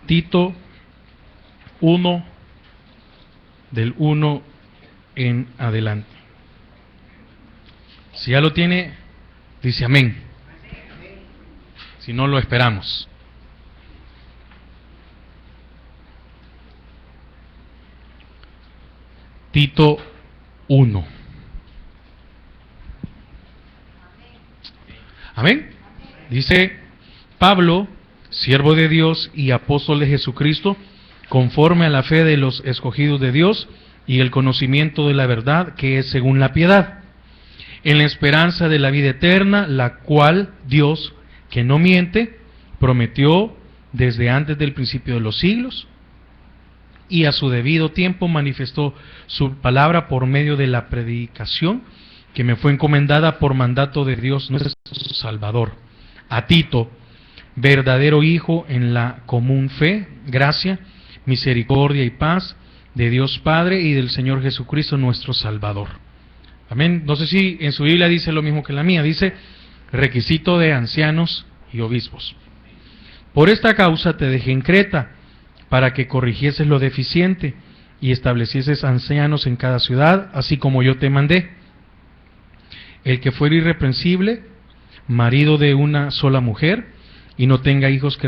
Tito 1, del 1 en adelante. Si ya lo tiene, dice amén. Si no, lo esperamos. Tito 1. Amén. Dice: Pablo, siervo de Dios y apóstol de Jesucristo, conforme a la fe de los escogidos de Dios y el conocimiento de la verdad que es según la piedad, en la esperanza de la vida eterna, la cual Dios, que no miente, prometió desde antes del principio de los siglos, y a su debido tiempo manifestó su palabra por medio de la predicación que me fue encomendada por mandato de Dios nuestro Salvador. A Tito, verdadero hijo en la común fe, gracia, misericordia y paz de Dios Padre y del Señor Jesucristo nuestro Salvador. Amén. No sé si en su Biblia dice lo mismo que la mía. Dice: requisito de ancianos y obispos. Por esta causa te dejé en Creta, para que corrigieses lo deficiente y establecieses ancianos en cada ciudad, así como yo te mandé. El que fuera irreprensible, marido de una sola mujer, y no tenga hijos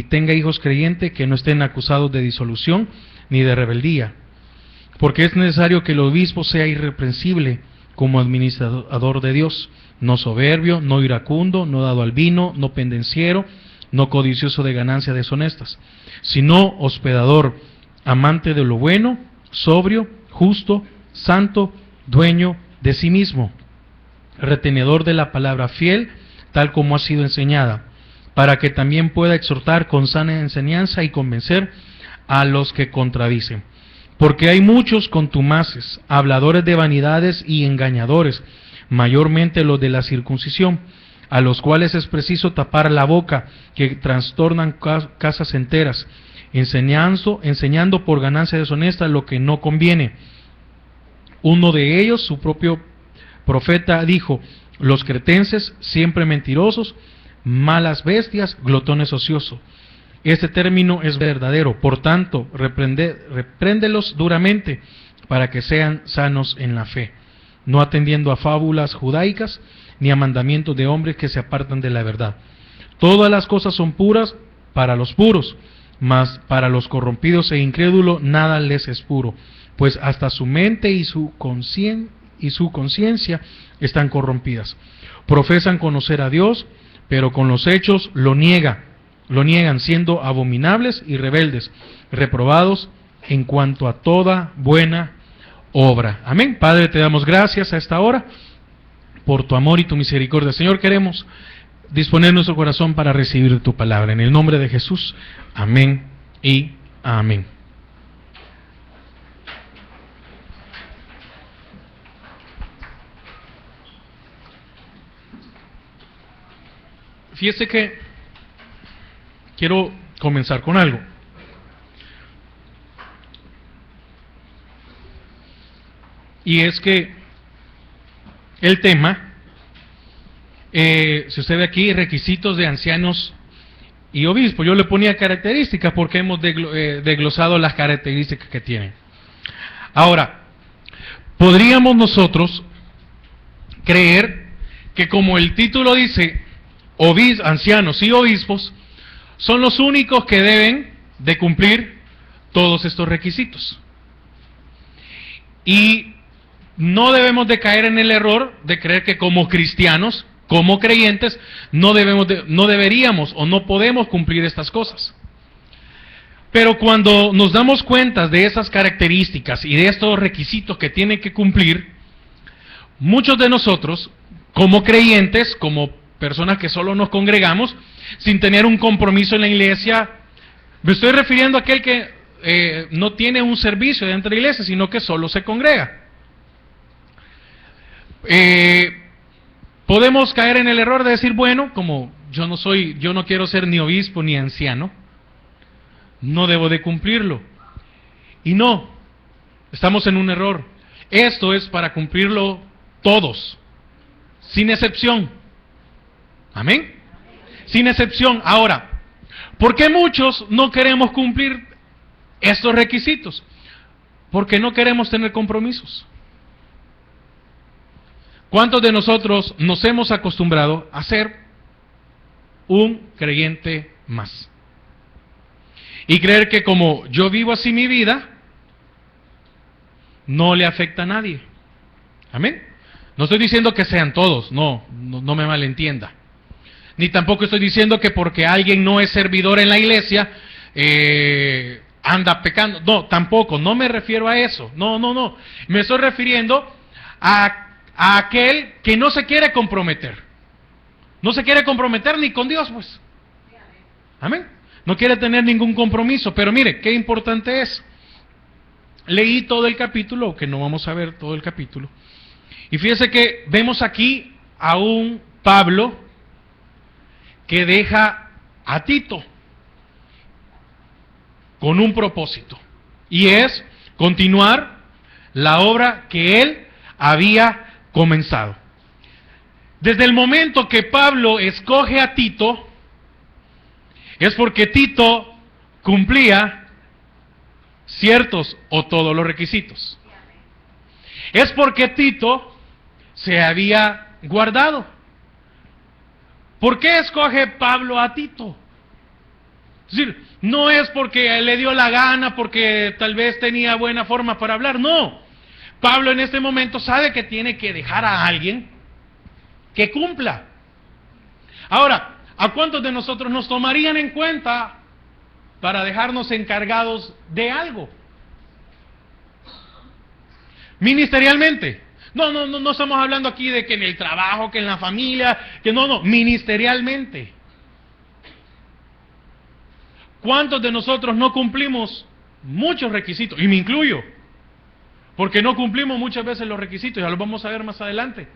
tenga hijos creyentes que no estén acusados de disolución ni de rebeldía, porque es necesario que el obispo sea irreprensible como administrador de Dios, no soberbio, no iracundo, no dado al vino, no pendenciero, no codicioso de ganancias deshonestas, sino hospedador, amante de lo bueno, sobrio, justo, santo, dueño de sí mismo, retenedor de la palabra fiel, tal como ha sido enseñada, para que también pueda exhortar con sana enseñanza y convencer a los que contradicen. Porque hay muchos contumaces, habladores de vanidades y engañadores, mayormente los de la circuncisión, a los cuales es preciso tapar la boca, que trastornan casas enteras, enseñando por ganancia deshonesta lo que no conviene. Uno de ellos, su propio profeta, dijo: los cretenses, siempre mentirosos, malas bestias, glotones ociosos. Este término es verdadero, por tanto, repréndelos duramente, para que sean sanos en la fe, no atendiendo a fábulas judaicas, ni a mandamientos de hombres que se apartan de la verdad. Todas las cosas son puras para los puros, mas para los corrompidos e incrédulos nada les es puro, pues hasta su mente y su conciencia están corrompidas. Profesan conocer a Dios, pero con los hechos lo niegan, siendo abominables y rebeldes, reprobados en cuanto a toda buena obra. Amén. Padre, te damos gracias a esta hora por tu amor y tu misericordia. Señor, queremos disponer nuestro corazón para recibir tu palabra. En el nombre de Jesús, amén y amén. Fíjese que quiero comenzar con algo. Y es que el tema, si usted ve aquí, requisitos de ancianos y obispos. Yo le ponía características porque hemos desglosado las características que tienen. Ahora, podríamos nosotros creer que, como el título dice, ancianos y obispos son los únicos que deben de cumplir todos estos requisitos. Y no debemos de caer en el error de creer que como cristianos, como creyentes, no deberíamos o no podemos cumplir estas cosas. Pero cuando nos damos cuenta de esas características y de estos requisitos que tienen que cumplir, muchos de nosotros, como creyentes, como personas que solo nos congregamos, sin tener un compromiso en la iglesia, me estoy refiriendo a aquel que no tiene un servicio dentro de la iglesia, sino que solo se congrega. Podemos caer en el error de decir, bueno, como yo no quiero ser ni obispo ni anciano, no debo de cumplirlo. Y no, estamos en un error. Esto es para cumplirlo todos, sin excepción. Amén. Sin excepción. Ahora, ¿Por qué muchos no queremos cumplir estos requisitos? Porque no queremos tener compromisos. ¿Cuántos de nosotros nos hemos acostumbrado a ser un creyente más? Y creer que como yo vivo así mi vida, no le afecta a nadie. Amén. No estoy diciendo que sean todos, no me malentienda. Ni tampoco estoy diciendo que porque alguien no es servidor en la iglesia, anda pecando. No, tampoco, no me refiero a eso. No. Me estoy refiriendo a aquel que no se quiere comprometer. No se quiere comprometer ni con Dios, pues. Amén. No quiere tener ningún compromiso. Pero mire, qué importante es. Leí todo el capítulo, que no vamos a ver todo el capítulo. Y fíjese que vemos aquí a un Pablo que deja a Tito con un propósito. Y es continuar la obra que él había comenzado. Desde el momento que Pablo escoge a Tito, es porque Tito cumplía ciertos o todos los requisitos. Es porque Tito se había guardado. ¿Por qué escoge Pablo a Tito? Es decir, no es porque le dio la gana, porque tal vez tenía buena forma para hablar, no. Pablo en este momento sabe que tiene que dejar a alguien que cumpla. Ahora, ¿a cuántos de nosotros nos tomarían en cuenta para dejarnos encargados de algo? Ministerialmente. No estamos hablando aquí de que en el trabajo, que en la familia, que no, ministerialmente. ¿Cuántos de nosotros no cumplimos muchos requisitos? Y me incluyo, porque no cumplimos muchas veces los requisitos, ya los vamos a ver más adelante.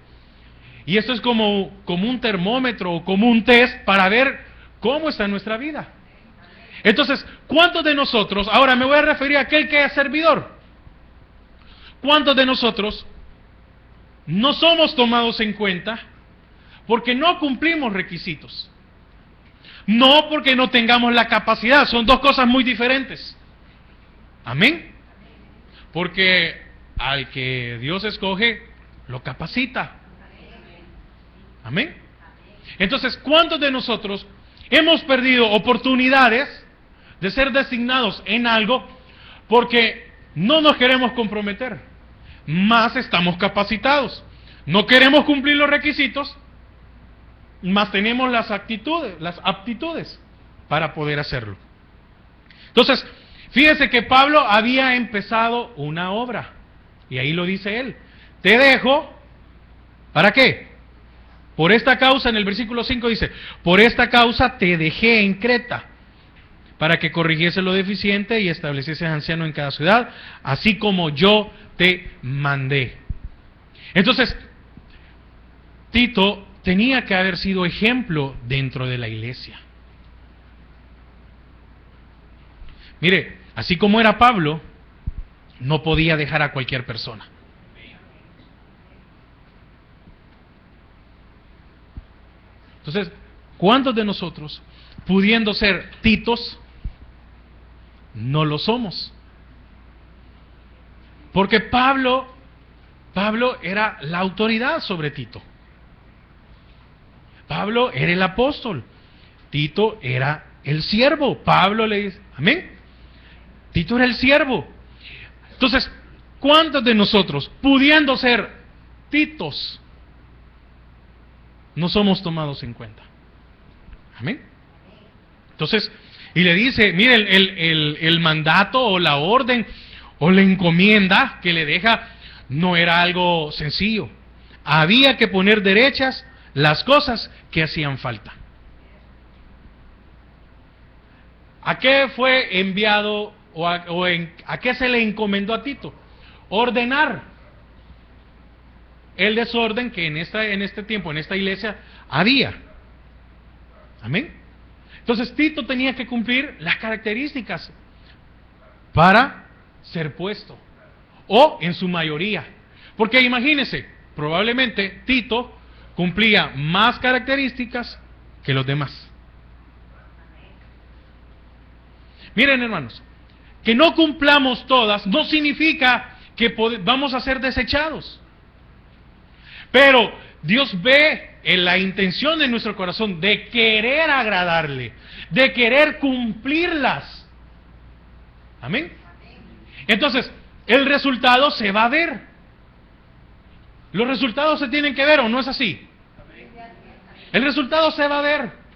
Y esto es como un termómetro o como un test para ver cómo está nuestra vida. Entonces, ¿cuántos de nosotros, ahora me voy a referir a aquel que es servidor, cuántos de nosotros no somos tomados en cuenta porque no cumplimos requisitos? No porque no tengamos la capacidad, son dos cosas muy diferentes. Amén. Porque al que Dios escoge, lo capacita. Amén. Entonces, ¿cuántos de nosotros hemos perdido oportunidades de ser designados en algo porque no nos queremos comprometer? Más estamos capacitados. No queremos cumplir los requisitos, más tenemos las aptitudes para poder hacerlo. Entonces, fíjese que Pablo había empezado una obra. Y ahí lo dice él. Te dejo, ¿para qué? Por esta causa, en el versículo 5 dice, por esta causa te dejé en Creta, para que corrigiese lo deficiente y estableciese anciano en cada ciudad, así como yo te mandé. Entonces, Tito tenía que haber sido ejemplo dentro de la iglesia. Mire, así como era Pablo, no podía dejar a cualquier persona. Entonces, ¿cuántos de nosotros, pudiendo ser Titos, no lo somos? Porque Pablo era la autoridad sobre Tito. Pablo era el apóstol. Tito era el siervo. Pablo le dice, amén. Tito era el siervo. Entonces, ¿cuántos de nosotros, pudiendo ser Titos, no somos tomados en cuenta? Amén. Entonces, y le dice, mire, el mandato o la orden o la encomienda que le deja no era algo sencillo. Había que poner derechas las cosas que hacían falta. ¿A qué fue enviado a qué se le encomendó a Tito? Ordenar el desorden que en este tiempo, en esta iglesia, había. Amén. Entonces Tito tenía que cumplir las características para ser puesto, o en su mayoría. Porque imagínense, probablemente Tito cumplía más características que los demás. Miren, hermanos, que no cumplamos todas no significa que vamos a ser desechados. Pero Dios ve en la intención de nuestro corazón de querer agradarle, de querer cumplirlas. Amén. Entonces, el resultado se va a ver. Los resultados se tienen que ver, ¿o no es así? El resultado se va a ver.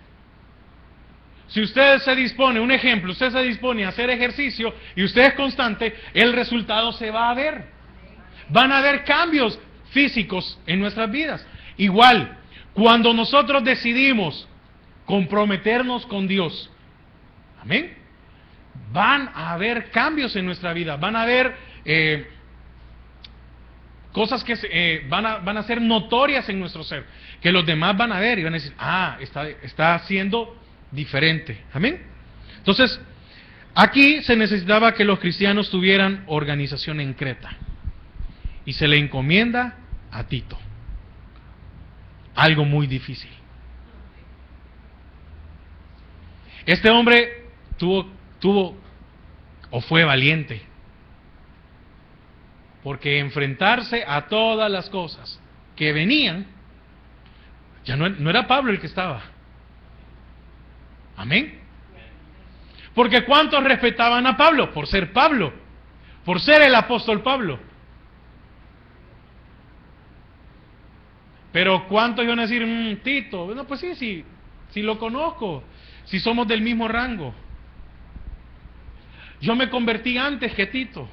Si usted se dispone, un ejemplo, usted se dispone a hacer ejercicio y usted es constante, el resultado se va a ver. Van a haber cambios físicos en nuestras vidas. Igual, cuando nosotros decidimos comprometernos con Dios, amén, van a haber cambios en nuestra vida, van a haber cosas que van a ser notorias en nuestro ser, que los demás van a ver y van a decir, está siendo diferente. Amén. Entonces, aquí se necesitaba que los cristianos tuvieran organización en Creta. Y se le encomienda a Tito. Algo muy difícil. Este hombre tuvo o fue valiente. Porque enfrentarse a todas las cosas que venían, ya no era Pablo el que estaba. Amén. Porque ¿cuántos respetaban a Pablo? Por ser Pablo, por ser el apóstol Pablo. Pero ¿cuántos iban a decir, Tito? Bueno, pues sí, lo conozco, si somos del mismo rango. Yo me convertí antes que Tito.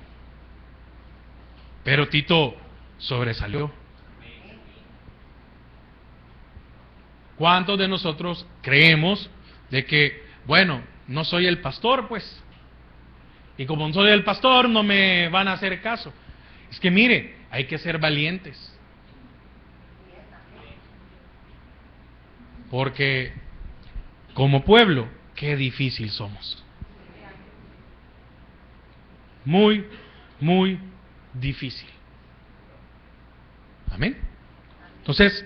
Pero Tito sobresalió. ¿Cuántos de nosotros creemos de que, bueno, no soy el pastor, pues? Y como no soy el pastor, no me van a hacer caso. Es que mire, hay que ser valientes. Porque como pueblo, qué difícil somos. Muy, muy difícil. Amén. Entonces,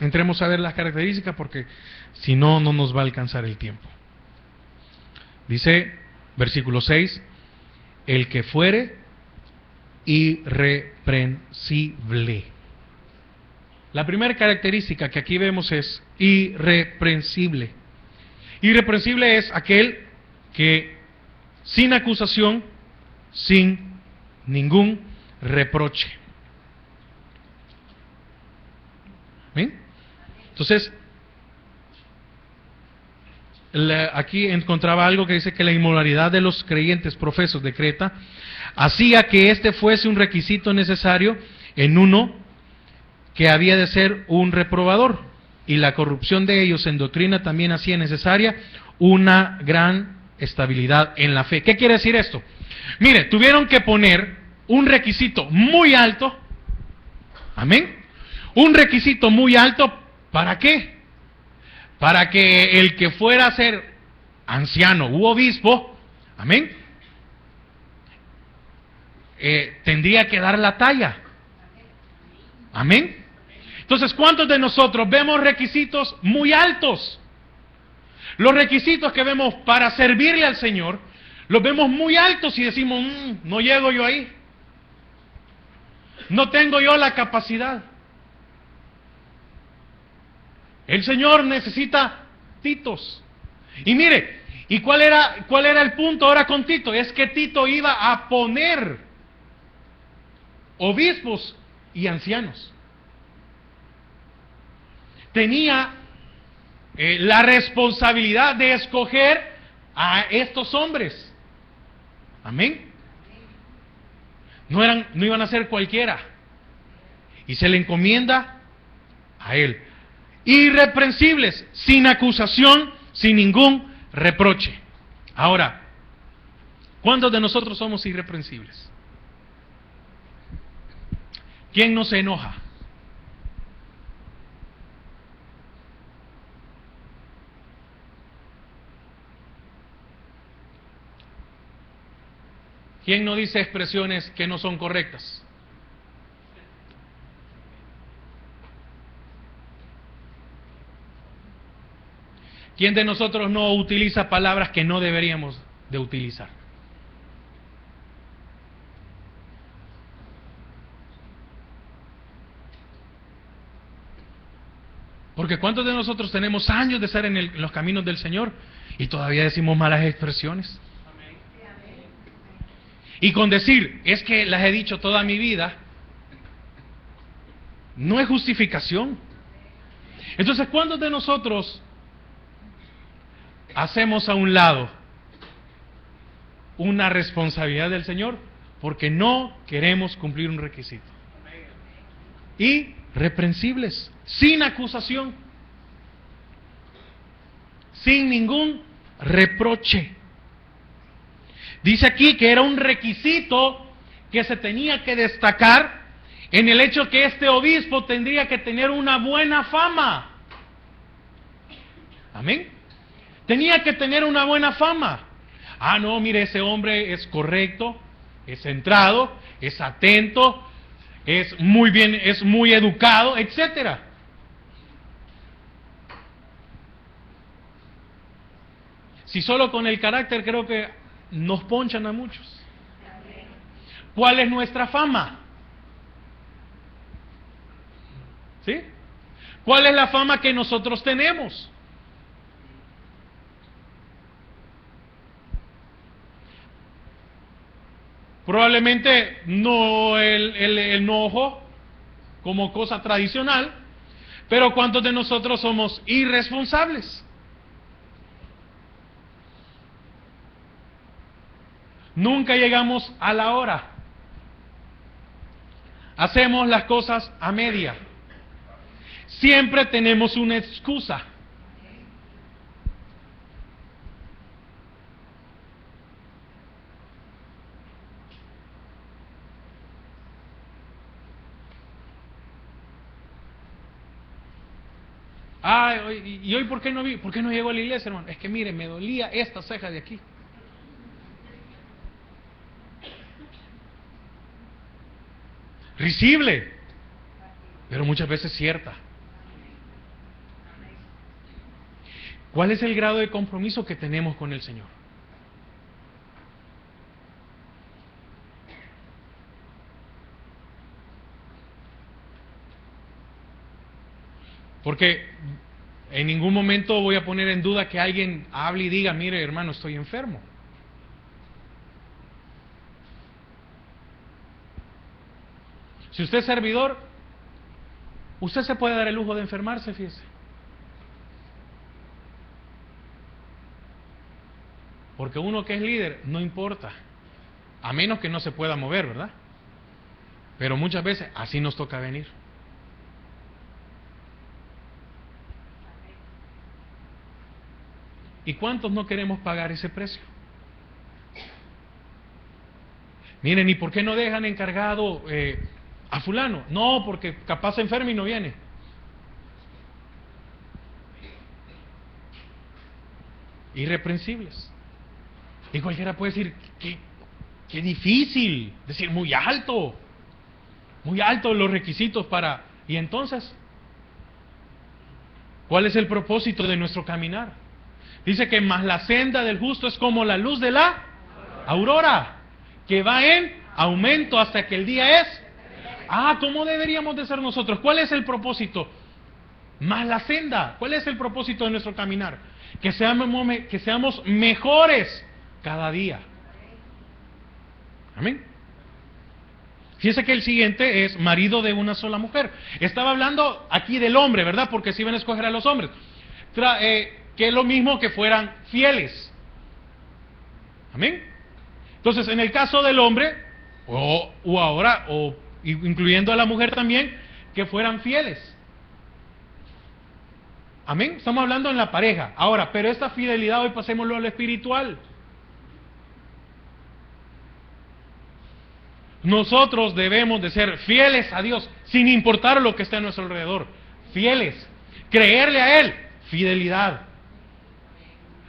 entremos a ver las características porque si no, no nos va a alcanzar el tiempo. Dice, versículo 6, el que fuere irreprensible. La primera característica que aquí vemos es irreprensible. Irreprensible es aquel que sin acusación, sin ningún reproche. ¿Bien? Entonces, aquí encontraba algo que dice que la inmoralidad de los creyentes profesos de Creta hacía que este fuese un requisito necesario en uno que había de ser un reprobador, y la corrupción de ellos en doctrina también hacía necesaria una gran estabilidad en la fe. ¿Qué quiere decir esto? Mire, tuvieron que poner un requisito muy alto, amén, un requisito muy alto, ¿para qué? Para que el que fuera a ser anciano u obispo, amén, tendría que dar la talla, amén. Entonces, ¿cuántos de nosotros vemos requisitos muy altos? Los requisitos que vemos para servirle al Señor, los vemos muy altos y decimos, no llego yo ahí. No tengo yo la capacidad. El Señor necesita Titos. Y mire, ¿y cuál era el punto ahora con Tito? Es que Tito iba a poner obispos y ancianos. Tenía la responsabilidad de escoger a estos hombres. Amén. No iban a ser cualquiera. Y se le encomienda a él. Irreprensibles, sin acusación, sin ningún reproche. Ahora, ¿cuántos de nosotros somos irreprensibles? ¿Quién no se enoja? ¿Quién no dice expresiones que no son correctas? ¿Quién de nosotros no utiliza palabras que no deberíamos de utilizar. Porque ¿cuántos de nosotros tenemos años de estar en los caminos del Señor y todavía decimos malas expresiones? Y con decir, es que las he dicho toda mi vida, no es justificación. Entonces, ¿cuántos de nosotros hacemos a un lado una responsabilidad del Señor porque no queremos cumplir un requisito? Irreprensibles, sin acusación, sin ningún reproche. Dice aquí que era un requisito que se tenía que destacar en el hecho que este obispo tendría que tener una buena fama. Amén. Tenía que tener una buena fama. Ah, no, mire, ese hombre es correcto, es centrado, es atento, es muy bien, es muy educado, etcétera. Si solo con el carácter creo que nos ponchan a muchos. ¿Cuál es nuestra fama? ¿Sí? ¿Cuál es la fama que nosotros tenemos? Probablemente no el enojo como cosa tradicional, pero ¿cuántos de nosotros somos irresponsables? Nunca llegamos a la hora. Hacemos las cosas a media. Siempre tenemos una excusa. Ay, ¿y hoy por qué no vi? ¿Por qué no llegó a la iglesia, hermano? Es que mire, me dolía esta ceja de aquí. Risible, pero muchas veces cierta. ¿Cuál es el grado de compromiso que tenemos con el Señor? Porque en ningún momento voy a poner en duda que alguien hable y diga, mire hermano, estoy enfermo. Si usted es servidor, usted se puede dar el lujo de enfermarse, fíjese. Porque uno que es líder, no importa, a menos que no se pueda mover, ¿verdad? Pero muchas veces así nos toca venir. ¿Y cuántos no queremos pagar ese precio? Miren, ¿y por qué no dejan encargado a fulano? No, porque capaz se enferma y no viene. Irreprensibles. Y cualquiera puede decir, qué difícil, decir muy altos los requisitos para... Y entonces, ¿cuál es el propósito de nuestro caminar? Dice que más la senda del justo es como la luz de la aurora, que va en aumento hasta que el día es... ¿Cómo deberíamos de ser nosotros? ¿Cuál es el propósito? Más la senda. ¿Cuál es el propósito de nuestro caminar? Que seamos mejores cada día. Amén. Fíjese que el siguiente es marido de una sola mujer. Estaba hablando aquí del hombre, ¿verdad? Porque si iban a escoger a los hombres. Que es lo mismo que fueran fieles. Amén. Entonces, en el caso del hombre, o incluyendo a la mujer también, que fueran fieles. Amén. Estamos hablando en la pareja. Ahora, pero esta fidelidad hoy pasémoslo a lo espiritual. Nosotros debemos de ser fieles a Dios, sin importar lo que esté a nuestro alrededor. Fieles. Creerle a Él. Fidelidad.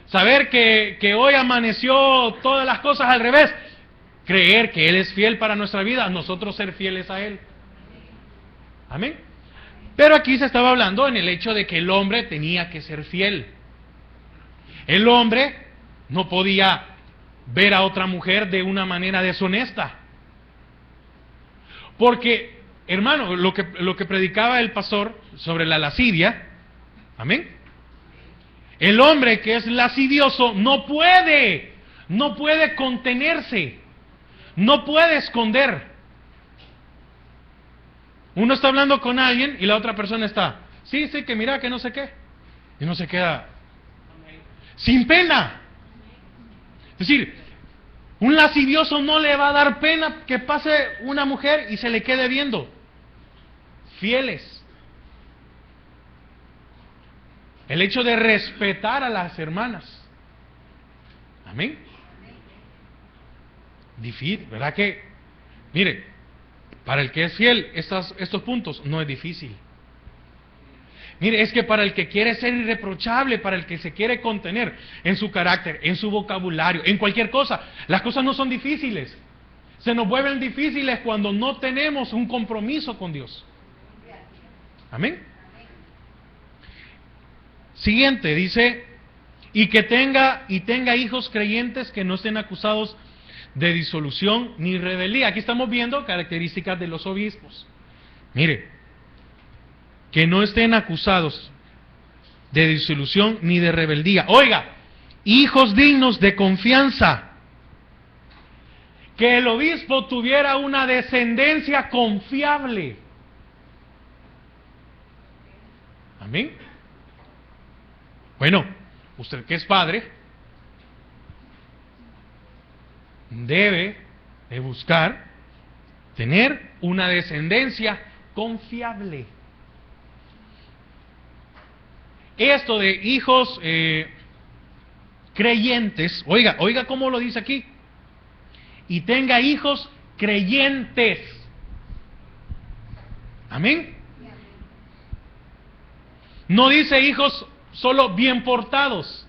Saber que hoy amaneció todas las cosas al revés. Creer que Él es fiel para nuestra vida, nosotros ser fieles a Él. Amén. Pero aquí se estaba hablando en el hecho de que el hombre tenía que ser fiel. El hombre no podía ver a otra mujer de una manera deshonesta. Porque, hermano, lo que predicaba el pastor sobre la lascivia, amén. El hombre que es lascivioso no puede contenerse, no puede esconder. Uno está hablando con alguien y la otra persona está, sí, que mira, que no sé qué. Y uno se queda sin pena. Es decir, un lascivioso no le va a dar pena que pase una mujer y se le quede viendo. Fieles. El hecho de respetar a las hermanas. Amén. Difícil, ¿verdad que? Mire, para el que es fiel, estos puntos no es difícil. Mire, es que para el que quiere ser irreprochable, para el que se quiere contener en su carácter, en su vocabulario, en cualquier cosa, las cosas no son difíciles. Se nos vuelven difíciles cuando no tenemos un compromiso con Dios. Amén. Siguiente, dice, y que tenga hijos creyentes que no estén acusados de disolución ni rebeldía. Aquí estamos viendo características de los obispos. Mire, que no estén acusados de disolución ni de rebeldía. Oiga, hijos dignos de confianza. Que el obispo tuviera una descendencia confiable. Amén. Bueno, usted que es padre, debe de buscar tener una descendencia confiable. Esto de hijos creyentes, oiga cómo lo dice aquí, y tenga hijos creyentes. Amén. No dice hijos solo bien portados.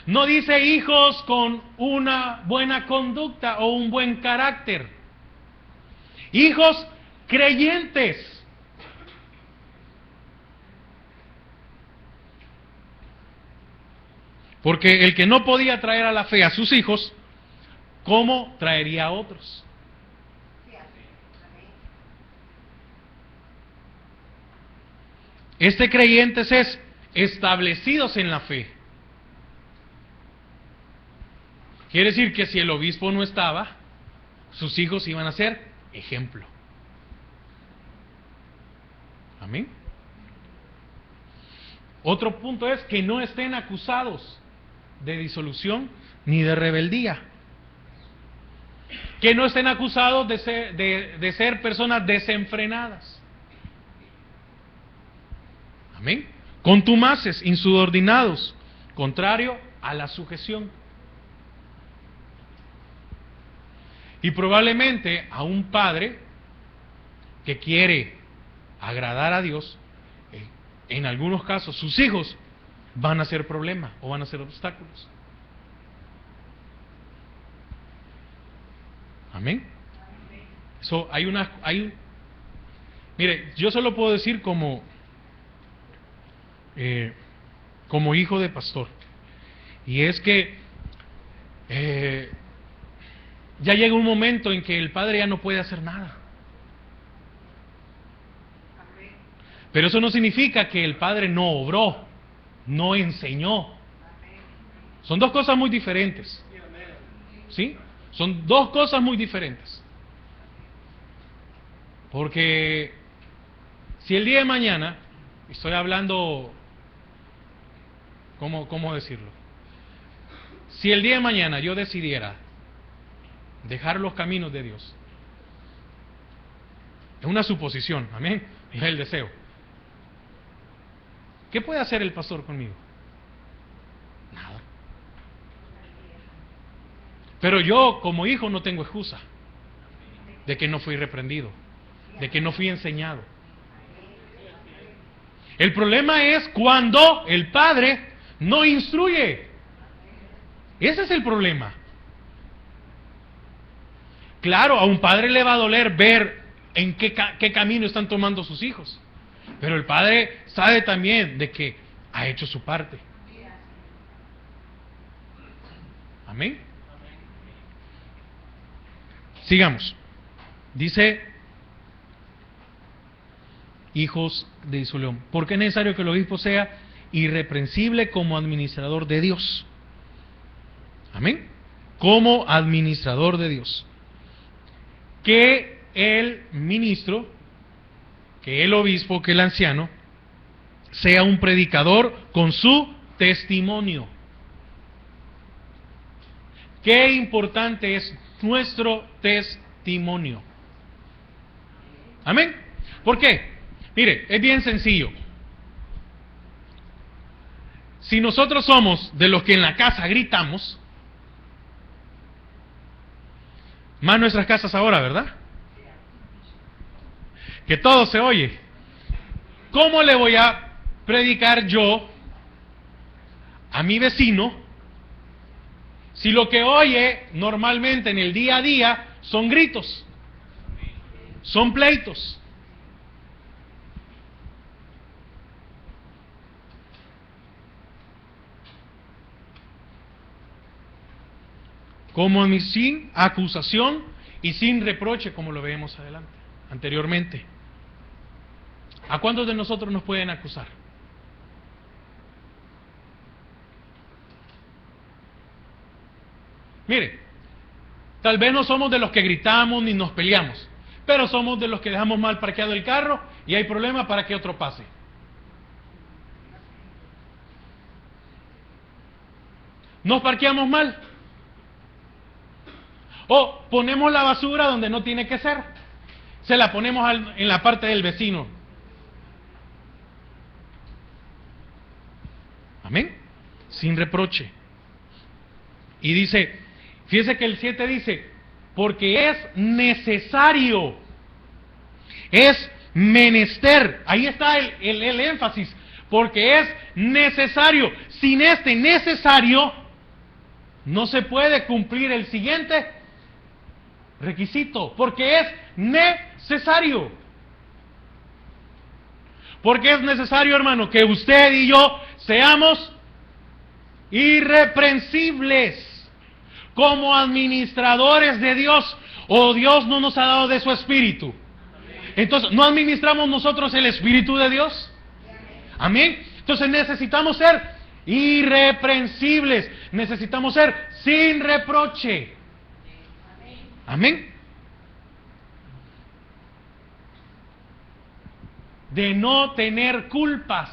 No dice hijos con una buena conducta o un buen carácter. Hijos creyentes. Porque el que no podía traer a la fe a sus hijos, ¿cómo traería a otros? Creyentes es establecidos en la fe. Quiere decir que si el obispo no estaba, sus hijos iban a ser ejemplo. Amén. Otro punto es que no estén acusados de disolución ni de rebeldía. Que no estén acusados de ser personas desenfrenadas. Amén. Contumaces, insubordinados, contrario a la sujeción. Y probablemente a un padre que quiere agradar a Dios, en algunos casos sus hijos van a ser problema o van a ser obstáculos. Amén. Eso mire, yo solo puedo decir como hijo de pastor, y es que ya llega un momento en que el padre ya no puede hacer nada. Pero eso no significa que el padre no obró, no enseñó. Son dos cosas muy diferentes. ¿Sí? Son dos cosas muy diferentes. Porque si el día de mañana, estoy hablando, ¿cómo decirlo? Si el día de mañana yo decidiera dejar los caminos de Dios, es una suposición, amén, es el deseo. ¿Qué puede hacer el pastor conmigo? Nada. Pero yo como hijo no tengo excusa de que no fui reprendido, de que no fui enseñado. El problema es cuando el padre no instruye. Ese es el problema. Claro, a un padre le va a doler ver en qué camino están tomando sus hijos. Pero el padre sabe también de que ha hecho su parte. Amén. Sigamos. Dice, hijos de Hijo León, porque es necesario que el obispo sea irreprensible como administrador de Dios. Amén. Como administrador de Dios. Que el ministro, que el obispo, que el anciano, sea un predicador con su testimonio. Qué importante es nuestro testimonio. Amén. ¿Por qué? Mire, es bien sencillo. Si nosotros somos de los que en la casa gritamos, más nuestras casas ahora, ¿verdad? Que todo se oye. ¿Cómo le voy a predicar yo a mi vecino si lo que oye normalmente en el día a día son gritos, son pleitos? Como sin acusación y sin reproche, como lo vemos anteriormente. ¿A cuántos de nosotros nos pueden acusar? Mire, tal vez no somos de los que gritamos ni nos peleamos, pero somos de los que dejamos mal parqueado el carro y hay problema para que otro pase. Nos parqueamos mal. O ponemos la basura donde no tiene que ser. Se la ponemos en la parte del vecino. Amén. Sin reproche. Y dice, fíjese que el 7 dice, porque es necesario. Es menester. Ahí está el énfasis. Porque es necesario. Sin este necesario, no se puede cumplir el siguiente requisito, porque es necesario. Porque es necesario, hermano, que usted y yo seamos irreprensibles como administradores de Dios, o Dios no nos ha dado de su espíritu. Entonces, ¿no administramos nosotros el espíritu de Dios? Amén. Entonces necesitamos ser irreprensibles, necesitamos ser sin reproche. Amén. De no tener culpas,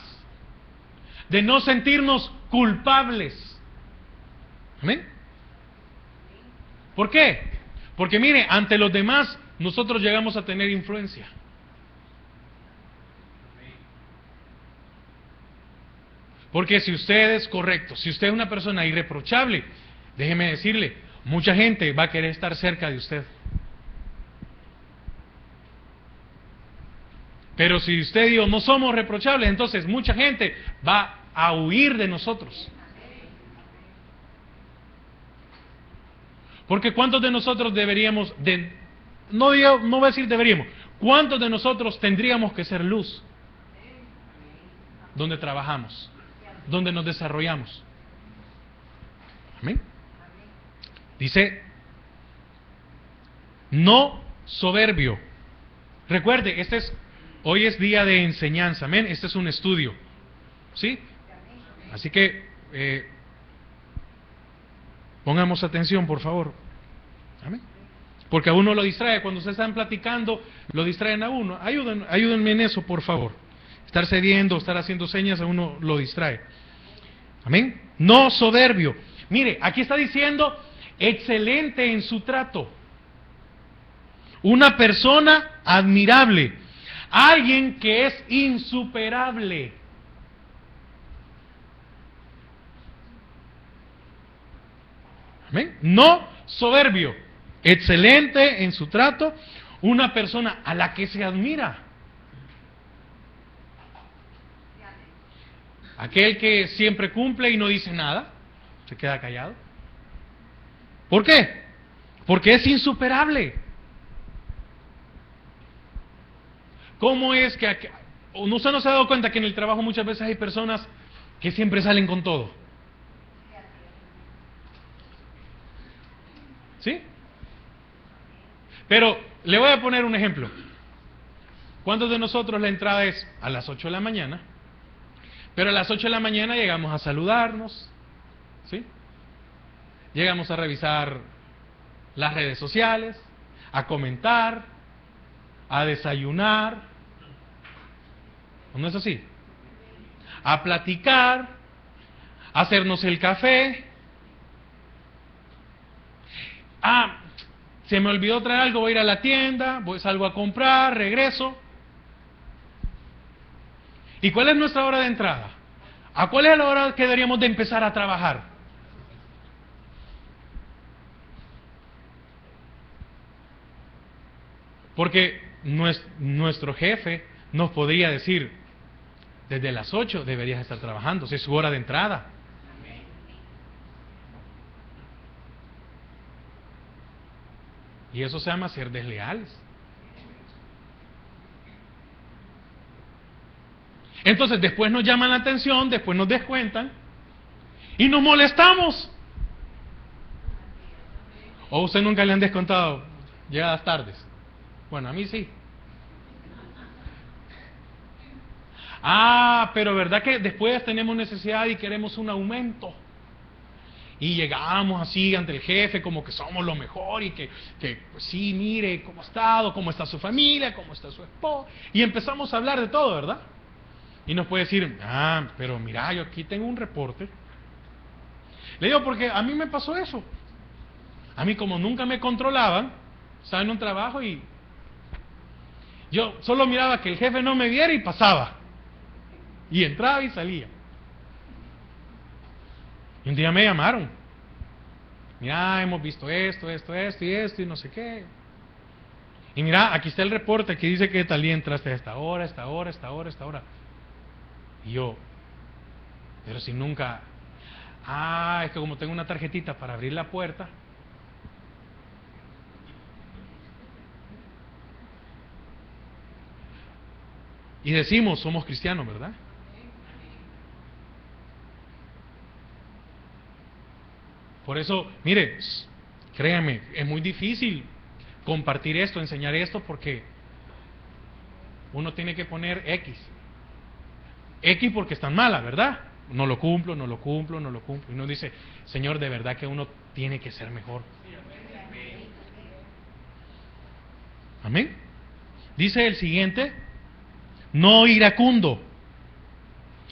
de no sentirnos culpables. Amén. ¿Por qué? Porque mire, ante los demás nosotros llegamos a tener influencia. Porque si usted es correcto, si usted es una persona irreprochable, déjeme decirle, mucha gente va a querer estar cerca de usted. Pero si usted y yo no somos reprochables, entonces mucha gente va a huir de nosotros. Porque ¿cuántos de nosotros deberíamos, no voy a decir deberíamos, cuántos de nosotros tendríamos que ser luz? Donde trabajamos, donde nos desarrollamos. Amén. Dice, no soberbio. Recuerde, hoy es día de enseñanza, amén. Este es un estudio, ¿sí? Así que pongamos atención, por favor. Amén. Porque a uno lo distrae, cuando se están platicando, lo distraen a uno. Ayúdenme en eso, por favor. Estar cediendo, estar haciendo señas, a uno lo distrae. Amén. No soberbio. Mire, aquí está diciendo excelente en su trato. Una persona admirable. Alguien que es insuperable. Amén. No soberbio. Excelente en su trato. Una persona a la que se admira. Aquel que siempre cumple y no dice nada. Se queda callado. ¿Por qué? Porque es insuperable. ¿Cómo es que usted no se ha dado cuenta que en el trabajo muchas veces hay personas que siempre salen con todo? ¿Sí? Pero le voy a poner un ejemplo. ¿Cuántos de nosotros la entrada es a las 8 de la mañana? Pero a las 8 de la mañana llegamos a saludarnos, ¿sí? Llegamos a revisar las redes sociales, a comentar, a desayunar, ¿no es así? A platicar, a hacernos el café. Se me olvidó traer algo, voy a ir a la tienda, salgo a comprar, regreso. ¿Y cuál es nuestra hora de entrada? ¿A cuál es la hora que deberíamos de empezar a trabajar? Porque nuestro jefe nos podría decir, desde las 8 deberías estar trabajando, si es su hora de entrada. Y eso se llama ser desleales. Entonces después nos llaman la atención, después nos descuentan y nos molestamos. ¿O usted nunca le han descontado llegadas tardes? Bueno, a mí sí. Pero ¿verdad que después tenemos necesidad y queremos un aumento? Y llegamos así ante el jefe como que somos lo mejor y que pues sí, mire cómo ha estado, cómo está su familia, cómo está su esposa. Y empezamos a hablar de todo, ¿verdad? Y nos puede decir, pero mira, yo aquí tengo un reporte. Le digo, porque a mí me pasó eso. A mí como nunca me controlaban, estaba en un trabajo y yo solo miraba que el jefe no me viera y pasaba. Y entraba y salía. Y un día me llamaron. Mira, hemos visto esto y no sé qué. Y mira, aquí está el reporte que dice que tal día entraste a esta hora. Y yo, pero si nunca... es que como tengo una tarjetita para abrir la puerta. Y decimos, somos cristianos, ¿verdad? Por eso, mire, créanme, es muy difícil compartir esto, enseñar esto, porque uno tiene que poner X. X porque es tan mala, ¿verdad? No lo cumplo. Y uno dice, Señor, de verdad que uno tiene que ser mejor. Amén. Dice el siguiente, no iracundo,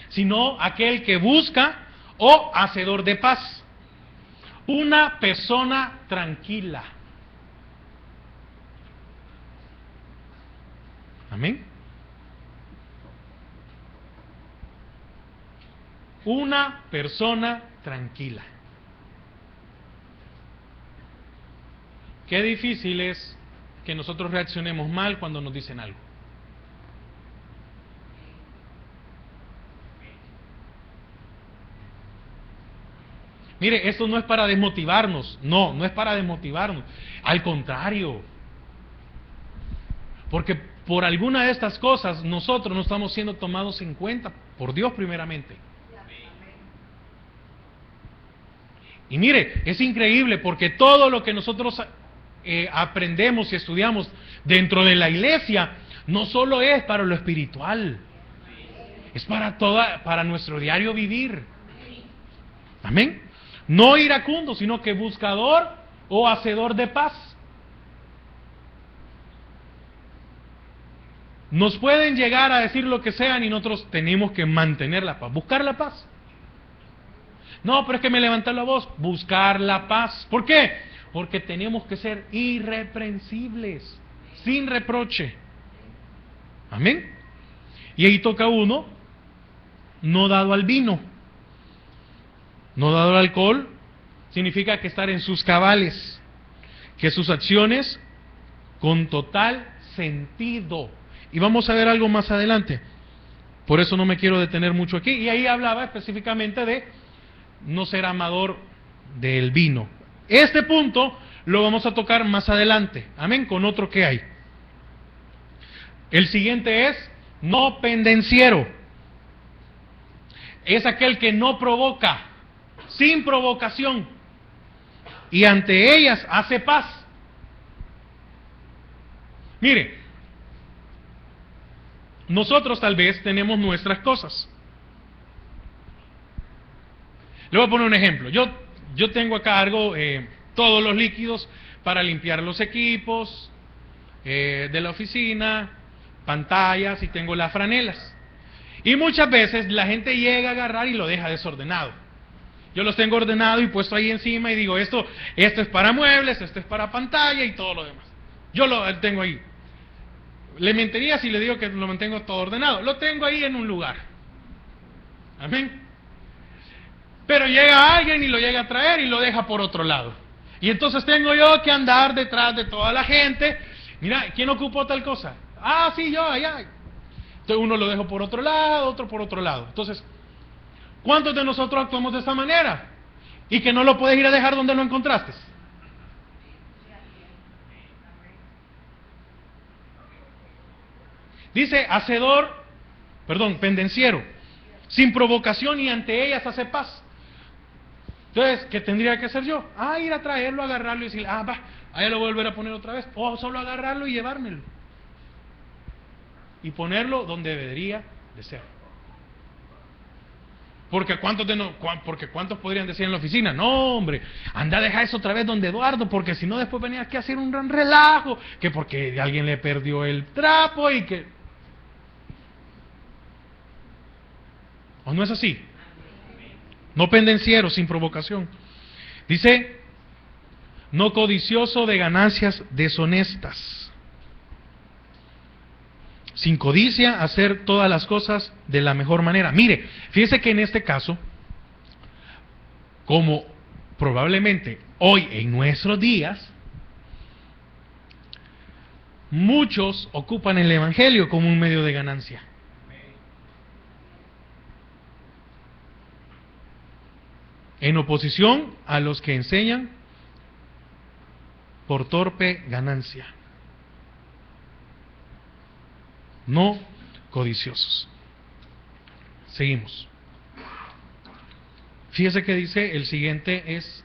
sino aquel que busca o hacedor de paz. Una persona tranquila. Amén. Una persona tranquila. Qué difícil es que nosotros reaccionemos mal cuando nos dicen algo. Mire, esto no es para desmotivarnos, no es para desmotivarnos, al contrario, porque por alguna de estas cosas nosotros no estamos siendo tomados en cuenta, por Dios primeramente. Y mire, es increíble porque todo lo que nosotros aprendemos y estudiamos dentro de la iglesia no solo es para lo espiritual, es para nuestro diario vivir. Amén. No iracundo, sino que buscador o hacedor de paz. Nos pueden llegar a decir lo que sean y nosotros tenemos que mantener la paz, buscar la paz. No, pero es que me levanta la voz, buscar la paz. ¿Por qué? Porque tenemos que ser irreprensibles, sin reproche. Amén. Y ahí toca uno, no dado al vino. No dado al alcohol significa que estar en sus cabales, que sus acciones con total sentido. Y vamos a ver algo más adelante. Por eso no me quiero detener mucho aquí. Y ahí hablaba específicamente de no ser amador del vino. Este punto lo vamos a tocar más adelante. Amén, con otro que hay. El siguiente es no pendenciero. Es aquel que no provoca, sin provocación. y ante ellas hace paz. Mire, nosotros tal vez tenemos nuestras cosas. Le voy a poner un ejemplo. Yo tengo a cargo todos los líquidos para limpiar los equipos de la oficina, pantallas, y tengo las franelas. Y muchas veces la gente llega a agarrar y lo deja desordenado. Yo los tengo ordenados y puesto ahí encima y digo, esto es para muebles, esto es para pantalla y todo lo demás. Yo lo tengo ahí. Le mentiría si le digo que lo mantengo todo ordenado. Lo tengo ahí en un lugar. Amén. Pero llega alguien y lo llega a traer y lo deja por otro lado. Y entonces tengo yo que andar detrás de toda la gente. Mira, ¿quién ocupó tal cosa? Ah, sí, yo, allá. Entonces uno lo dejo por otro lado, otro por otro lado. Entonces, ¿cuántos de nosotros actuamos de esa manera? Y que no lo puedes ir a dejar donde lo encontraste. Dice, pendenciero, sin provocación y ante ellas hace paz. Entonces, ¿qué tendría que hacer yo? Ir a traerlo, agarrarlo y decirle, va, ahí lo voy a volver a poner otra vez. O solo agarrarlo y llevármelo. Y ponerlo donde debería de ser. Porque ¿cuántos podrían decir en la oficina? No, hombre, anda a dejar eso otra vez donde Eduardo, porque si no después venía aquí a hacer un gran relajo, que porque alguien le perdió el trapo y que... ¿O no es así? No pendenciero, sin provocación. Dice, no codicioso de ganancias deshonestas. Sin codicia, hacer todas las cosas de la mejor manera. Mire, fíjese que en este caso, como probablemente hoy en nuestros días, muchos ocupan el Evangelio como un medio de ganancia. En oposición a los que enseñan por torpe ganancia. No codiciosos. Seguimos. Fíjese que dice, el siguiente es,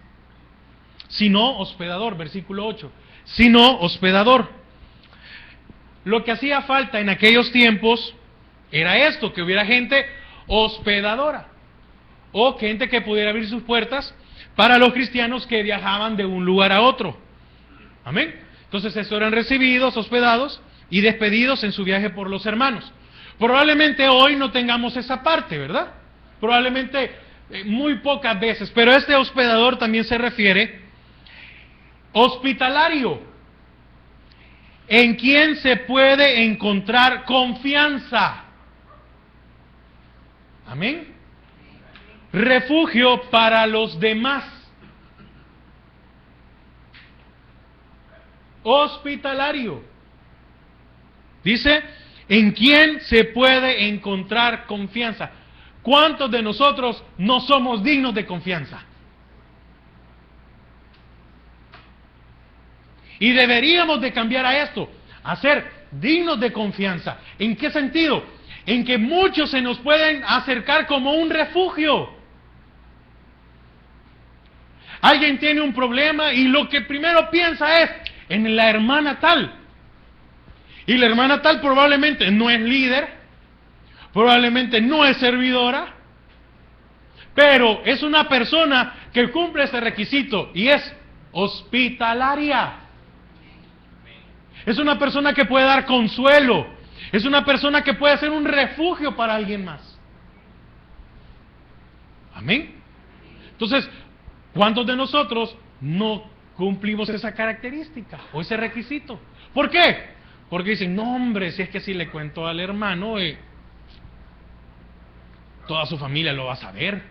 sino hospedador, versículo 8. Sino hospedador. Lo que hacía falta en aquellos tiempos era esto, que hubiera gente hospedadora. O gente que pudiera abrir sus puertas para los cristianos que viajaban de un lugar a otro. Amén. Entonces estos eran recibidos, hospedados y despedidos en su viaje por los hermanos. Probablemente hoy no tengamos esa parte, ¿verdad? Probablemente muy pocas veces, pero este hospedador también se refiere hospitalario, en quien se puede encontrar confianza. Amén. Refugio para los demás. Hospitalario. Dice, en quien se puede encontrar confianza. ¿Cuántos de nosotros no somos dignos de confianza? Y deberíamos de cambiar a esto, a ser dignos de confianza. ¿En qué sentido? En que muchos se nos pueden acercar como un refugio. Alguien tiene un problema y lo que primero piensa es en la hermana tal. Y la hermana tal probablemente no es líder, probablemente no es servidora, pero es una persona que cumple ese requisito y es hospitalaria. Es una persona que puede dar consuelo, es una persona que puede ser un refugio para alguien más. Amén. Entonces, ¿cuántos de nosotros no cumplimos esa característica o ese requisito? ¿Por qué? Porque dicen, no hombre, si es que si le cuento al hermano, toda su familia lo va a saber.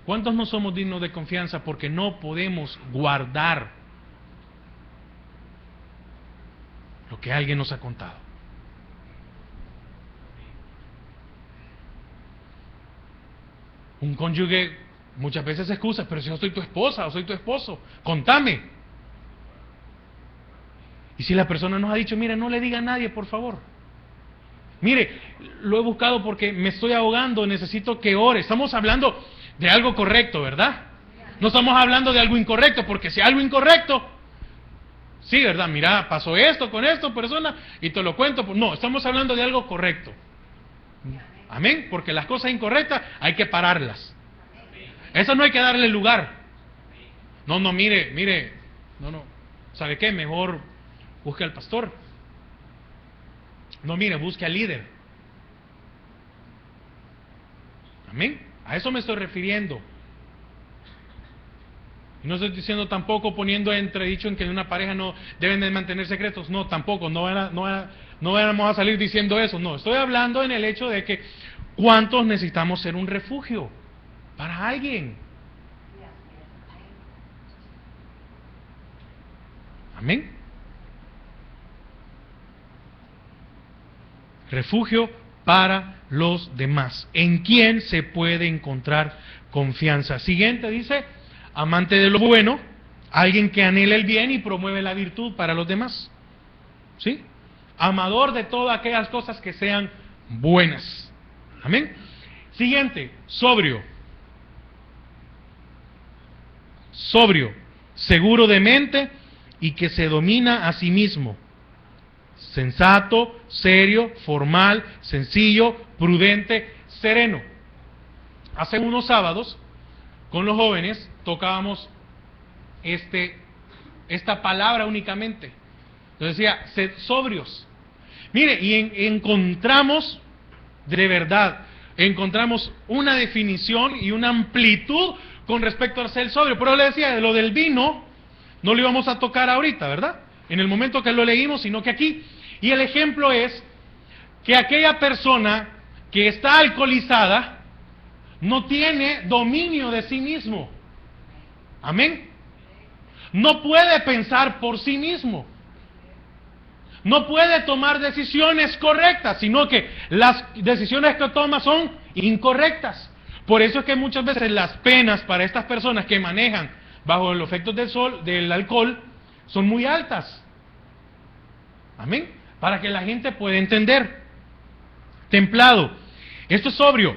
¿Cuántos no somos dignos de confianza porque no podemos guardar lo que alguien nos ha contado? Un cónyuge muchas veces se excusa, pero si yo soy tu esposa o soy tu esposo, contame. Y si la persona nos ha dicho, mire, no le diga a nadie, por favor. Mire, lo he buscado porque me estoy ahogando, necesito que ore. Estamos hablando de algo correcto, ¿verdad? No estamos hablando de algo incorrecto, porque si algo incorrecto, sí, ¿verdad? Mira, pasó esto con esta persona y te lo cuento. No, estamos hablando de algo correcto. Amén, porque las cosas incorrectas hay que pararlas. Eso no hay que darle lugar. No, mire, no, ¿sabe qué? Mejor busque al pastor. No, mire, busque al líder. Amén, a eso me estoy refiriendo. Y no estoy diciendo tampoco poniendo entredicho en que en una pareja no deben de mantener secretos. No, tampoco, no vamos a salir diciendo eso. No, estoy hablando en el hecho de que ¿cuántos necesitamos ser un refugio para alguien? Amén. Refugio para los demás. ¿En quién se puede encontrar confianza? Siguiente dice, amante de lo bueno, alguien que anhela el bien y promueve la virtud para los demás. ¿Sí? Amador de todas aquellas cosas que sean buenas. Amén. Siguiente, sobrio. Sobrio, seguro de mente y que se domina a sí mismo. Sensato, serio, formal, sencillo, prudente, sereno. Hace unos sábados, con los jóvenes, tocábamos esta palabra únicamente. Entonces decía, sed sobrios. Mire, y encontramos, de verdad, encontramos una definición y una amplitud con respecto a ser sobrio. Pero le decía, de lo del vino, no lo íbamos a tocar ahorita, ¿verdad? En el momento que lo leímos, sino que aquí. Y el ejemplo es que aquella persona que está alcoholizada no tiene dominio de sí mismo. Amén. No puede pensar por sí mismo. No puede tomar decisiones correctas, sino que las decisiones que toma son incorrectas. Por eso es que muchas veces las penas para estas personas que manejan bajo los efectos del alcohol, son muy altas. Amén. Para que la gente pueda entender. Templado. Esto es sobrio.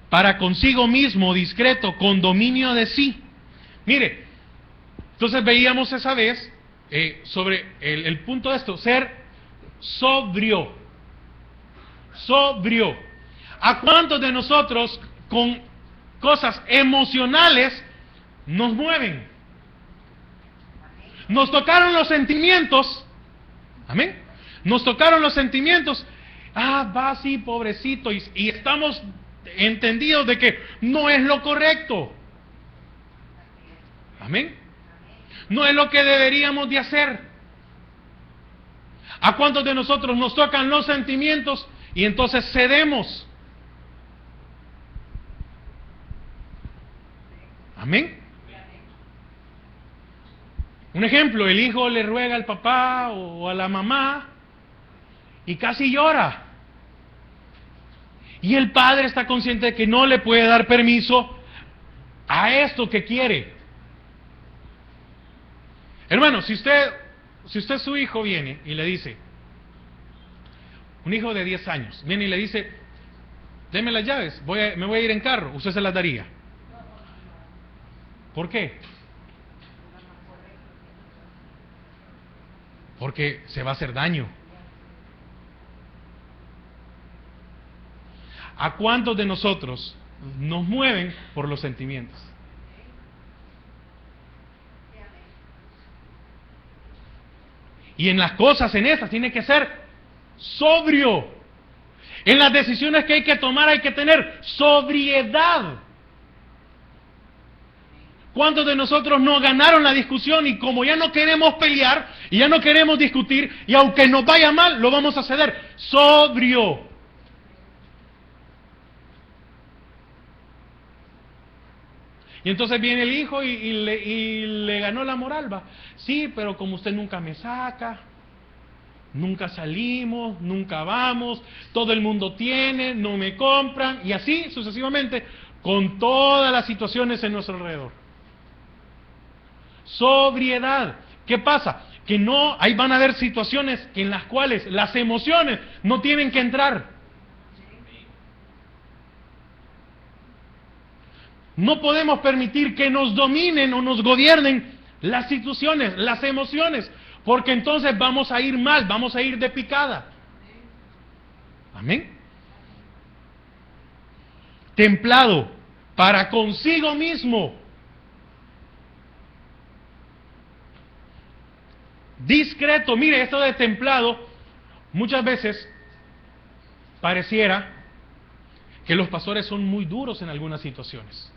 Para consigo mismo, discreto, con dominio de sí. Mire, entonces veíamos esa vez sobre el punto de esto, ser sobrio. Sobrio. ¿A cuántos de nosotros con cosas emocionales nos mueven? Nos tocaron los sentimientos. Amén. Nos tocaron los sentimientos. Va así, pobrecito. Y estamos entendidos de que no es lo correcto. Amén. No es lo que deberíamos de hacer. ¿A cuántos de nosotros nos tocan los sentimientos y entonces cedemos? Amén. Un ejemplo, el hijo le ruega al papá o a la mamá y casi llora. Y el padre está consciente de que no le puede dar permiso a esto que quiere. Hermano, si usted su hijo viene y le dice, un hijo de 10 años, viene y le dice, deme las llaves, me voy a ir en carro, ¿usted se las daría? ¿Por qué? Porque se va a hacer daño. ¿A cuántos de nosotros nos mueven por los sentimientos? Y en las cosas, en esas, tiene que ser sobrio. En las decisiones que hay que tomar hay que tener sobriedad. ¿Cuántos de nosotros no ganaron la discusión y como ya no queremos pelear y ya no queremos discutir y aunque nos vaya mal, lo vamos a ceder? Sobrio. Y entonces viene el hijo y le ganó la moral, va. Sí, pero como usted nunca me saca, nunca salimos, nunca vamos, todo el mundo tiene, no me compran, y así sucesivamente, con todas las situaciones en nuestro alrededor. Sobriedad. ¿Qué pasa? Que no, ahí van a haber situaciones en las cuales las emociones no tienen que entrar. No podemos permitir que nos dominen o nos gobiernen las situaciones, las emociones, porque entonces vamos a ir mal, vamos a ir de picada. Amén. Templado para consigo mismo. Discreto. Mire, esto de templado, muchas veces pareciera que los pastores son muy duros en algunas situaciones.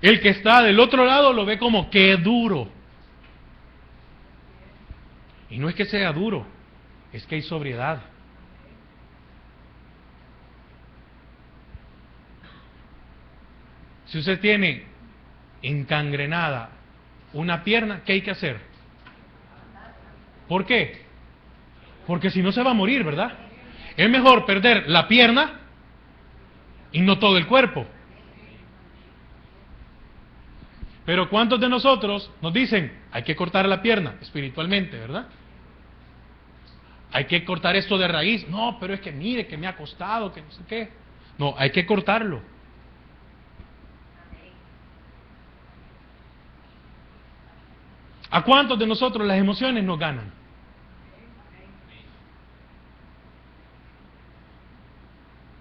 El que está del otro lado lo ve como que duro. Y no es que sea duro, es que hay sobriedad. Si usted tiene encangrenada una pierna, ¿qué hay que hacer? ¿Por qué? Porque si no se va a morir, ¿verdad? Es mejor perder la pierna y no todo el cuerpo. Pero ¿cuántos de nosotros nos dicen, hay que cortar la pierna espiritualmente, ¿verdad? Hay que cortar esto de raíz. No, pero es que mire, que me ha costado, que no sé qué. No, hay que cortarlo. ¿A cuántos de nosotros las emociones nos ganan?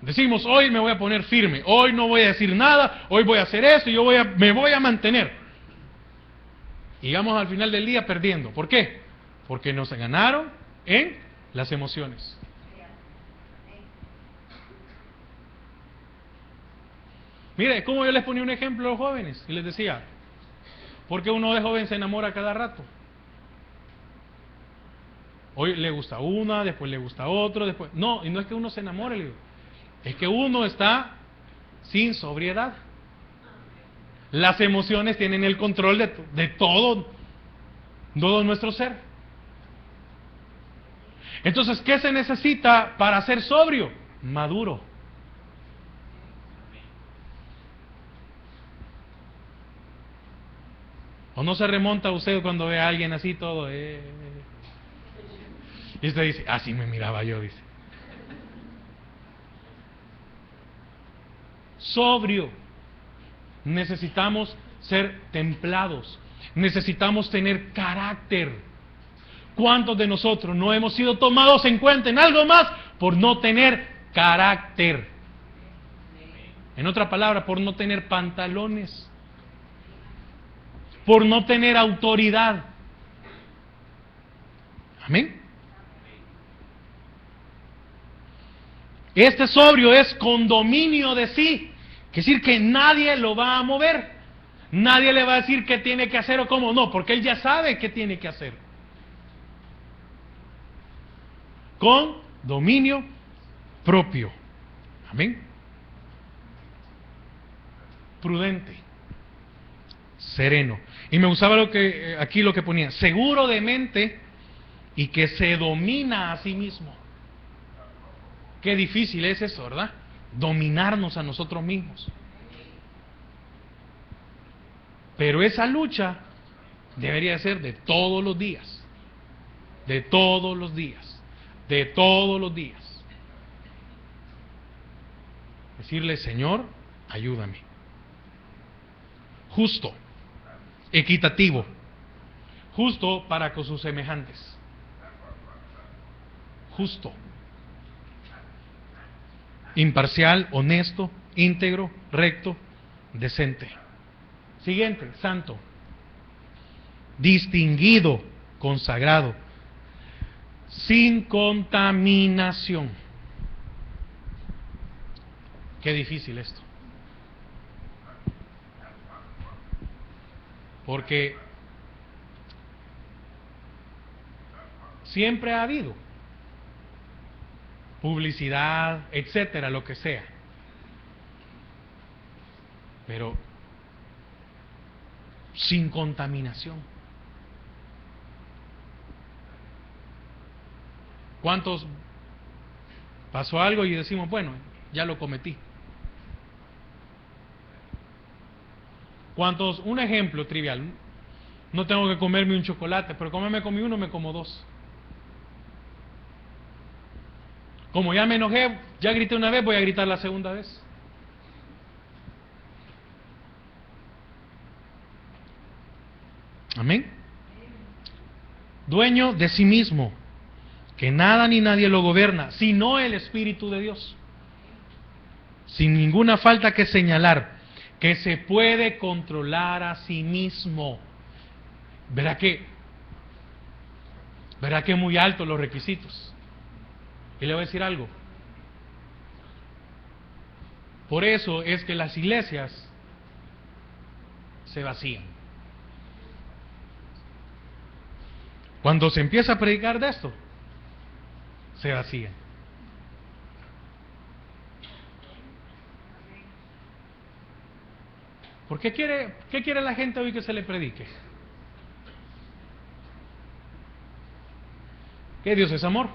Decimos, hoy me voy a poner firme, hoy no voy a decir nada, hoy voy a hacer esto, me voy a mantener. Y vamos al final del día perdiendo. ¿Por qué? Porque nos ganaron en las emociones. Mire, como yo les ponía un ejemplo a los jóvenes y les decía, ¿por qué uno de joven se enamora cada rato? Hoy le gusta una, después le gusta otro, después... No, y no es que uno se enamore, le digo. Es que uno está sin sobriedad. Las emociones tienen el control de todo nuestro ser. Entonces, ¿qué se necesita para ser sobrio? Maduro. ¿O no se remonta usted cuando ve a alguien así todo? Y usted dice, así me miraba yo, dice. Sobrio. Necesitamos ser templados. Necesitamos tener carácter. ¿Cuántos de nosotros no hemos sido tomados en cuenta en algo más por no tener carácter? En otra palabra, por no tener pantalones. Por no tener autoridad. Amén. Este sobrio es con dominio de sí. Es decir, que nadie lo va a mover. Nadie le va a decir qué tiene que hacer o cómo no, porque él ya sabe qué tiene que hacer. Con dominio propio. Amén. Prudente. Sereno. Y me gustaba aquí lo que ponía, seguro de mente y que se domina a sí mismo. Qué difícil es eso, ¿verdad? Dominarnos a nosotros mismos. Pero esa lucha debería ser de todos los días. De todos los días. De todos los días. Decirle, Señor, ayúdame. Justo. Equitativo. Justo para con sus semejantes. Justo. Imparcial, honesto, íntegro, recto, decente. Siguiente, santo. Distinguido, consagrado. Sin contaminación. Qué difícil esto. Porque siempre ha habido publicidad, etcétera, lo que sea. Pero sin contaminación. ¿Cuántos pasó algo y decimos, bueno, ya lo cometí? ¿Cuántos? Un ejemplo trivial. No tengo que comerme un chocolate, pero como me comí uno, me como dos. Como ya me enojé, ya grité una vez, voy a gritar la segunda vez. Amén. Dueño de sí mismo, que nada ni nadie lo gobierna, sino el Espíritu de Dios. Sin ninguna falta que señalar, que se puede controlar a sí mismo. Verá que muy altos los requisitos. Y le voy a decir algo. Por eso es que las iglesias se vacían. Cuando se empieza a predicar de esto, se vacían. ¿Por qué quiere la gente hoy que se le predique? Que Dios es amor.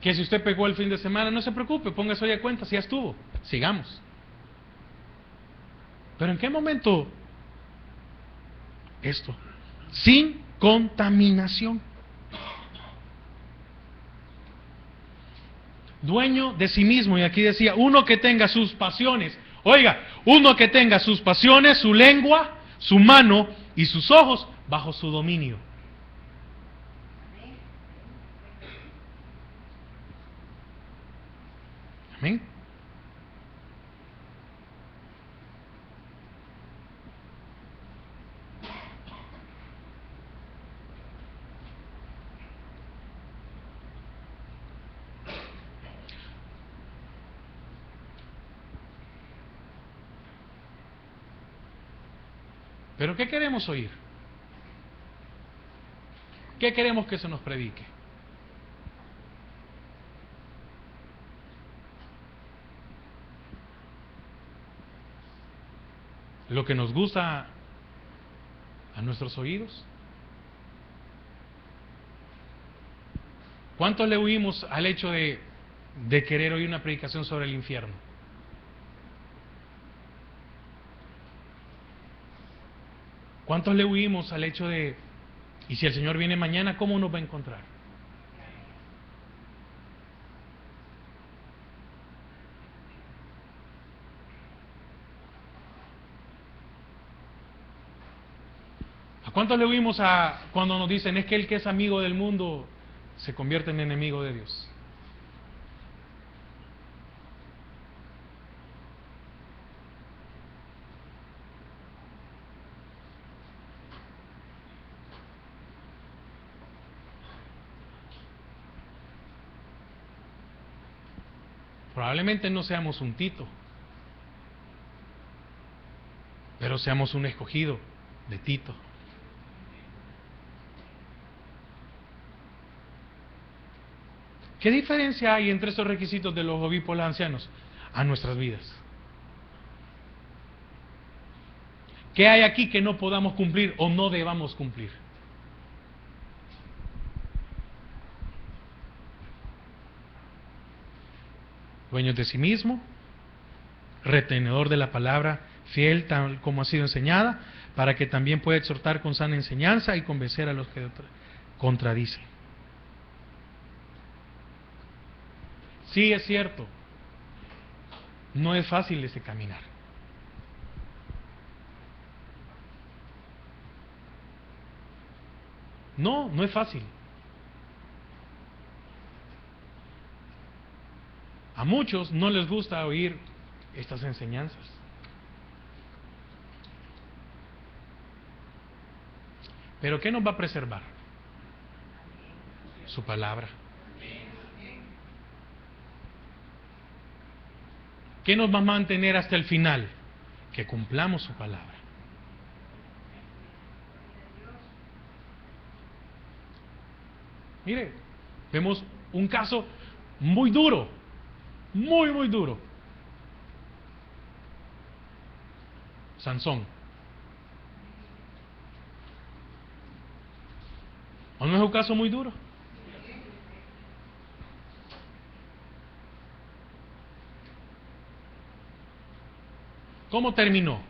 Que si usted pegó el fin de semana, no se preocupe, póngase hoy a cuenta, si ya estuvo, sigamos. Pero ¿en qué momento esto? Sin contaminación. Dueño de sí mismo, y aquí decía, uno que tenga sus pasiones, oiga, uno que tenga sus pasiones, su lengua, su mano y sus ojos bajo su dominio. Amén. Pero ¿qué queremos oír? ¿Qué queremos que se nos predique? ¿Lo que nos gusta a nuestros oídos? ¿Cuántos le huimos al hecho de querer oír una predicación sobre el infierno? ¿Cuántos le huimos al hecho de, y si el Señor viene mañana, cómo nos va a encontrar? ¿A cuántos le huimos a cuando nos dicen es que el que es amigo del mundo se convierte en enemigo de Dios? Probablemente no seamos un Tito, pero seamos un escogido de Tito. ¿Qué diferencia hay entre esos requisitos de los obispos y los ancianos a nuestras vidas? ¿Qué hay aquí que no podamos cumplir o no debamos cumplir? Dueños de sí mismo, retenedor de la palabra, fiel tal como ha sido enseñada, para que también pueda exhortar con sana enseñanza y convencer a los que contradicen. Sí, es cierto, no es fácil ese caminar. No, no es fácil. A muchos no les gusta oír estas enseñanzas. Pero ¿qué nos va a preservar? Su palabra. ¿Qué nos va a mantener hasta el final? Que cumplamos su palabra. Mire, vemos un caso muy duro, muy duro. Sansón. ¿O no es un caso muy duro? ¿Cómo terminó?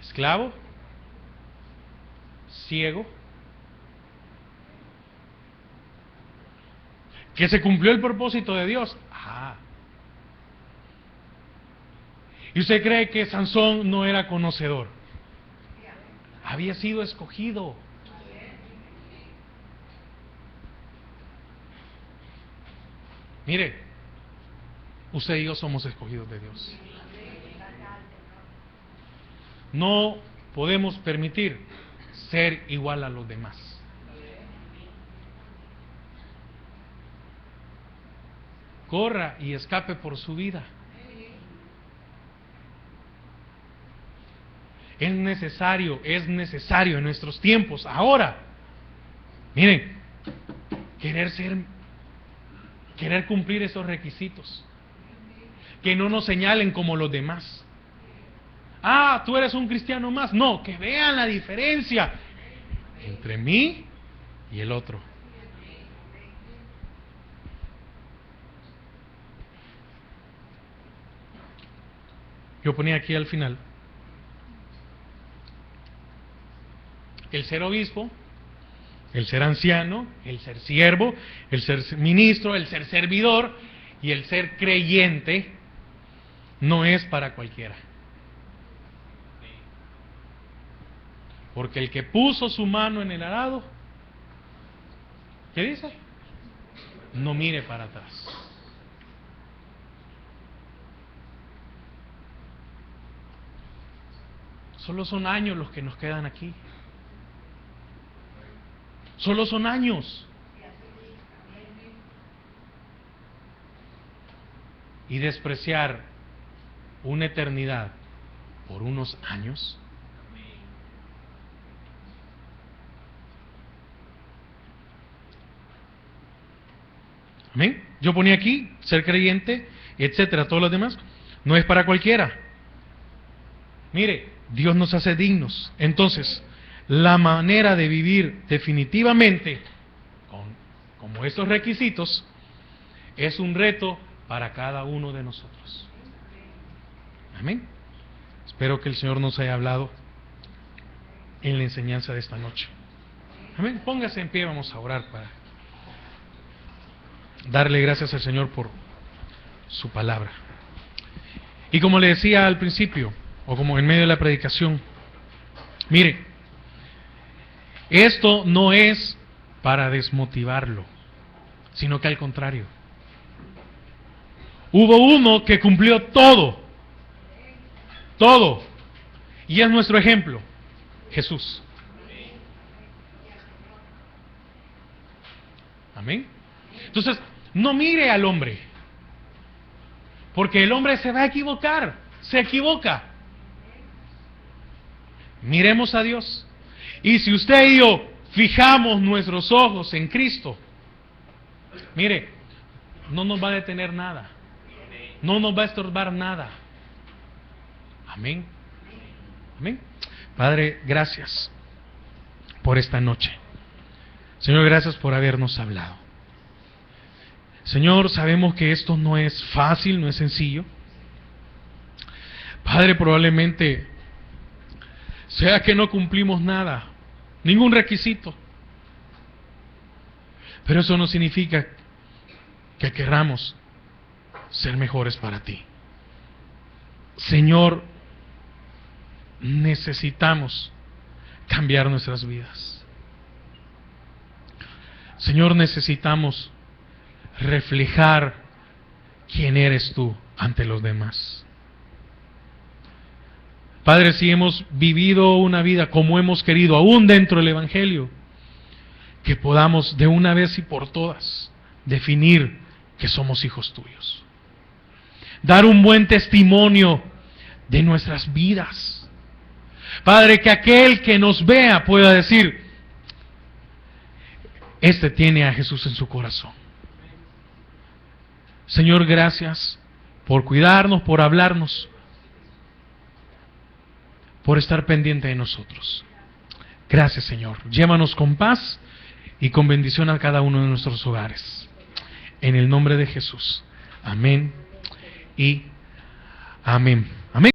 Esclavo, ciego, que se cumplió el propósito de Dios. ¿Y usted cree que Sansón no era conocedor? Había sido escogido. Mire, usted y yo somos escogidos de Dios. No podemos permitir ser igual a los demás. Corra y escape por su vida. Es necesario en nuestros tiempos, ahora. Miren, querer cumplir esos requisitos. Que no nos señalen como los demás. Ah, tú eres un cristiano más. No, que vean la diferencia entre mí y el otro. Yo ponía aquí al final el ser obispo, el ser anciano, el ser siervo, el ser ministro, el ser servidor y el ser creyente no es para cualquiera. Porque el que puso su mano en el arado, ¿qué dice? No mire para atrás. Solo son años los que nos quedan aquí. Solo son años. Y despreciar una eternidad por unos años. Amén. Yo ponía aquí ser creyente, etcétera, todos los demás. No es para cualquiera. Mire, Dios nos hace dignos. Entonces, la manera de vivir definitivamente como estos requisitos es un reto para cada uno de nosotros. Amén. Espero que el Señor nos haya hablado en la enseñanza de esta noche. Amén. Póngase en pie, vamos a orar para darle gracias al Señor por su palabra. Y como le decía al principio, o como en medio de la predicación, mire, esto no es para desmotivarlo, sino que al contrario. Hubo uno que cumplió todo, y es nuestro ejemplo, Jesús. Amén. Entonces, no mire al hombre, porque el hombre se va a equivocar, se equivoca. Miremos a Dios. Y si usted y yo fijamos nuestros ojos en Cristo, mire, no nos va a detener nada, no nos va a estorbar nada. Amén. Amén. Padre, gracias por esta noche. Señor, gracias por habernos hablado. Señor, sabemos que esto no es fácil, no es sencillo. Padre, probablemente sea que no cumplimos nada, ningún requisito. Pero eso no significa que querramos ser mejores para ti. Señor, necesitamos cambiar nuestras vidas. Señor, necesitamos reflejar quién eres tú ante los demás. Padre, si hemos vivido una vida como hemos querido, aún dentro del Evangelio, que podamos de una vez y por todas definir que somos hijos tuyos. Dar un buen testimonio de nuestras vidas. Padre, que aquel que nos vea pueda decir, este tiene a Jesús en su corazón. Señor, gracias por cuidarnos, por hablarnos, por estar pendiente de nosotros. Gracias, Señor. Llévanos con paz y con bendición a cada uno de nuestros hogares. En el nombre de Jesús. Amén y amén. Amén.